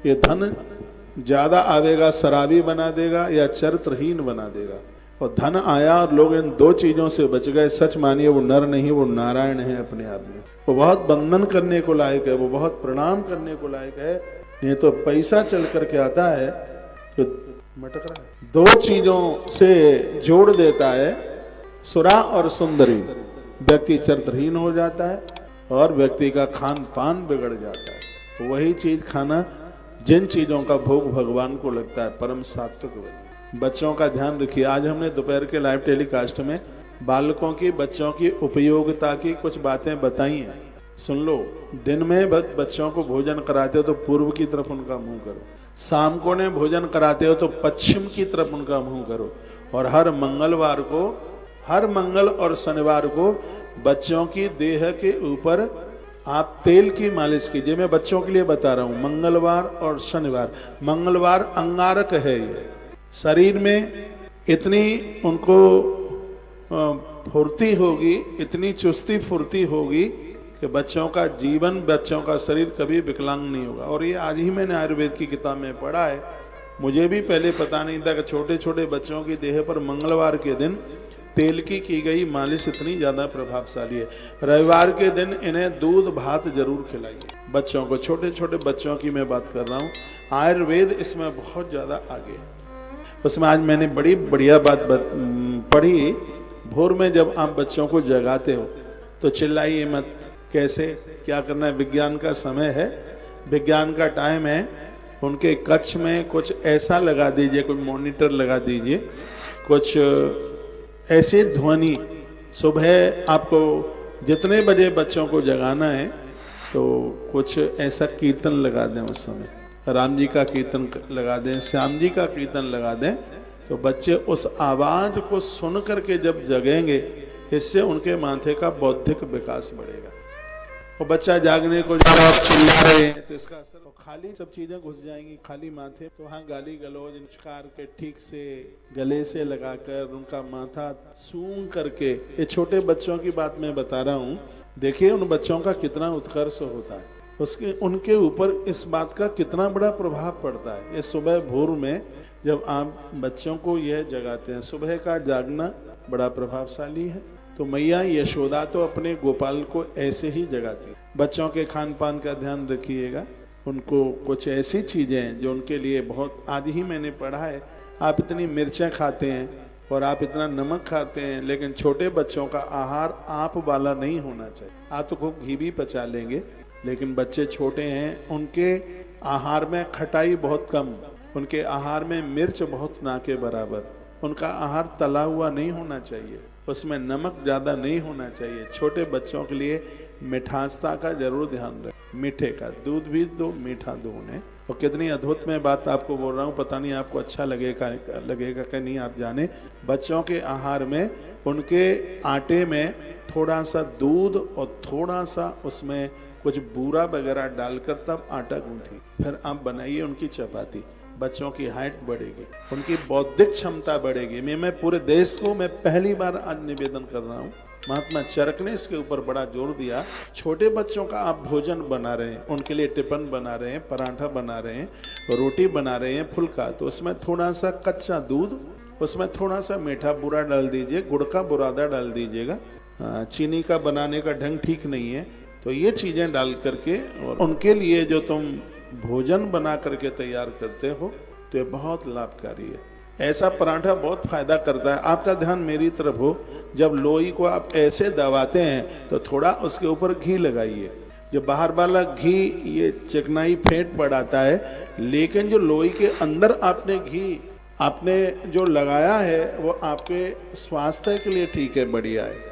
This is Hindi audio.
ये धन ज्यादा आवेगा शराबी बना देगा या चरित्रहीन बना देगा। और धन आया और लोग इन दो चीजों से बच गए, सच मानिए वो नर नहीं, वो नारायण है अपने आप में। वो बहुत बंधन करने को लायक है, वो बहुत प्रणाम करने को लायक है। नहीं तो पैसा चल करके आता है तो मटक रहा है। दो चीजों से जोड़ देता है, सुरा और सुंदरी, व्यक्ति चरित्रहीन हो जाता है और व्यक्ति का खान पान बिगड़ जाता है। वही चीज खाना जिन चीजों का भोग भगवान को लगता है, परम सात्विक बने। बच्चों का ध्यान रखिए। आज हमने दोपहर के लाइव टेलीकास्ट में बालकों की, बच्चों की उपयोगिता की कुछ बातें बताई हैं, सुन लो। दिन में बच्चों को भोजन कराते हो तो पूर्व की तरफ उनका मुंह करो, शाम को ने भोजन कराते हो तो पश्चिम की तरफ उनका मुंह करो। और हर मंगल और शनिवार को बच्चों की देह के ऊपर आप तेल की मालिश कीजिए। मैं बच्चों के लिए बता रहा हूं, मंगलवार और शनिवार। मंगलवार अंगारक है, ये शरीर में इतनी उनको फुर्ती होगी, इतनी चुस्ती फुर्ती होगी कि बच्चों का जीवन, बच्चों का शरीर कभी विकलांग नहीं होगा। और ये आज ही मैंने आयुर्वेद की किताब में पढ़ा है, मुझे भी पहले पता नहीं था कि छोटे छोटे बच्चों की देह पर मंगलवार के दिन तेल की गई मालिश इतनी ज्यादा प्रभावशाली है। रविवार के दिन इन्हें दूध भात जरूर खिलाइए बच्चों को, छोटे छोटे बच्चों की मैं बात कर रहा हूँ। आयुर्वेद इसमें बहुत ज्यादा आगे। उसमें आज मैंने बड़ी बढ़िया बात पढ़ी। भोर में जब आप बच्चों को जगाते हो तो चिल्लाइए मत। कैसे, क्या करना है? विज्ञान का समय है, विज्ञान का टाइम है। उनके कक्ष में कुछ ऐसा लगा दीजिए, कोई मॉनिटर लगा दीजिए, कुछ ऐसी ध्वनि। सुबह आपको जितने बजे बच्चों को जगाना है तो कुछ ऐसा कीर्तन लगा दें, उस समय राम जी का कीर्तन लगा दें, श्याम जी का कीर्तन लगा दें, तो बच्चे उस आवाज को सुन करके जब जगेंगे, इससे उनके माथे का बौद्धिक विकास बढ़ेगा। वो बच्चा जागने को जब आप चिल्ला रहे हैं तो इसका असर, खाली सब चीजें घुस जाएंगी खाली माथे। तो हाँ, गाली गलौज नमस्कार के ठीक से गले से लगाकर उनका माथा सूंघ करके, ये छोटे बच्चों की बात मैं बता रहा हूँ। देखिए उन बच्चों का कितना उत्कर्ष होता है, उसके उनके ऊपर इस बात का कितना बड़ा प्रभाव पड़ता है। ये सुबह भोर में जब आप बच्चों को यह जगाते हैं, सुबह का जागना बड़ा प्रभावशाली है। तो मैया यशोदा तो अपने गोपाल को ऐसे ही जगाती है। बच्चों के खान पान का ध्यान रखिएगा, उनको कुछ ऐसी चीजें जो उनके लिए बहुत, आज ही मैंने पढ़ा है, आप इतनी मिर्चें खाते हैं और आप इतना नमक खाते हैं, लेकिन छोटे बच्चों का आहार आप वाला नहीं होना चाहिए। आप तो खूब घी भी पचा लेंगे, लेकिन बच्चे छोटे हैं, उनके आहार में खटाई बहुत कम, उनके आहार में मिर्च बहुत ना के बराबर, उनका आहार तला हुआ नहीं होना चाहिए, उसमें नमक ज्यादा नहीं होना चाहिए। छोटे बच्चों के लिए मिठासता का जरूर ध्यान रखें, मीठे का दूध भी दो, मीठा दो उन्हें। और कितनी अद्भुत मैं बात आपको बोल रहा हूँ, पता नहीं आपको अच्छा लगेगा कि नहीं, आप जाने। बच्चों के आहार में उनके आटे में थोड़ा सा दूध और थोड़ा सा उसमें कुछ बूरा वगैरह डालकर तब आटा गूंथी, फिर आप बनाइए उनकी चपाती। बच्चों की हाइट बढ़ेगी, उनकी बौद्धिक क्षमता बढ़ेगी। मैं पूरे देश को मैं पहली बार आज निवेदन कर रहा हूँ, महात्मा चरक ने इसके ऊपर बड़ा जोर दिया। छोटे बच्चों का आप भोजन बना रहे हैं, उनके लिए टिफिन बना रहे हैं, पराठा बना रहे हैं, रोटी बना रहे हैं, फुल्का, तो उसमें थोड़ा सा कच्चा दूध, उसमें थोड़ा सा मीठा बुरा डाल दीजिए, गुड़ का बुरादा डाल दीजिएगा। चीनी का बनाने का ढंग ठीक नहीं है, तो ये चीजें डाल करके और उनके लिए जो तुम भोजन बना करके तैयार करते हो तो ये बहुत लाभकारी है। ऐसा पराठा बहुत फायदा करता है। आपका ध्यान मेरी तरफ हो, जब लोई को आप ऐसे दबाते हैं तो थोड़ा उसके ऊपर घी लगाइए। जो बाहर वाला घी ये चिकनाई फेंट पड़ाता है, लेकिन जो लोई के अंदर आपने घी आपने जो लगाया है वो आपके स्वास्थ्य के लिए ठीक है, बढ़िया है।